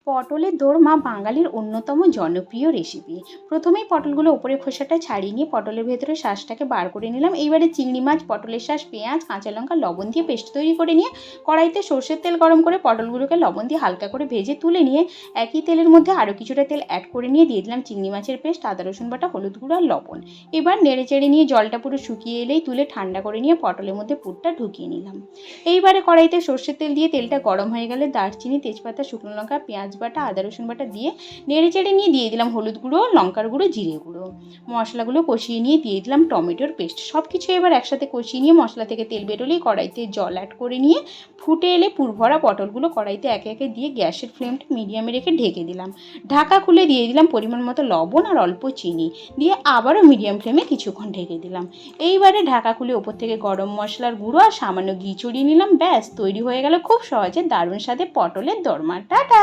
পটলের দোরমা বাঙালির অন্যতম জনপ্রিয় রেসিপি। প্রথমেই পটলগুলো ওপরের খোসাটা ছাড়িয়ে নিয়ে পটলের ভেতরে শাঁসটাকে বার করে নিলাম। এইবারে চিংড়ি মাছ, পটলের শাঁস, পেঁয়াজ, কাঁচা লঙ্কা, লবণ দিয়ে পেস্ট তৈরি করে নিয়ে কড়াইতে সর্ষের তেল গরম করে পটলগুলোকে লবণ দিয়ে হালকা করে ভেজে তুলে নিয়ে একই তেলের মধ্যে আরও কিছুটা তেল অ্যাড করে নিয়ে দিয়ে দিলাম চিংড়ি মাছের পেস্ট, আদা রসুন বাটা, হলুদ গুঁড়ো আর লবণ। এবার নেড়ে চেড়ে নিয়ে জলটা পুরো শুকিয়ে এলেই তুলে ঠান্ডা করে নিয়ে পটলের মধ্যে পুরটা ঢুকিয়ে নিলাম। এইবারে কড়াইতে সর্ষের তেল দিয়ে তেলটা গরম হয়ে গেলে দারচিনি, তেজপাতা, শুকনো লঙ্কা, পেঁয়াজ বাটা, আদা রসুন বাটা দিয়ে নেড়ে চেড়ে নিয়ে দিয়ে দিলাম হলুদ গুঁড়ো, লঙ্কার গুঁড়ো, জিরে গুঁড়ো। মশলাগুলো কষিয়ে নিয়ে দিয়ে দিলাম টমেটোর পেস্ট। সব কিছু এবার একসাথে কষিয়ে নিয়ে মশলা থেকে তেল বেরোলেই কড়াইতে জল অ্যাড করে নিয়ে ফুটে এলে পুরভরা পটলগুলো কড়াইতে একে একে দিয়ে গ্যাসের ফ্লেমটা মিডিয়ামে রেখে ঢেকে দিলাম। ঢাকা খুলে দিয়ে দিলাম পরিমাণ মতো লবণ আর অল্প চিনি দিয়ে আবারও মিডিয়াম ফ্লেমে কিছুক্ষণ ঢেকে দিলাম। এইবারে ঢাকা খুলে ওপর থেকে গরম মশলার গুঁড়ো আর সামান্য ঘি ছড়িয়ে নিলাম। ব্যাস তৈরি হয়ে গেল খুব সহজে দারুণ স্বাদে পটলের দোরমা। টাটা।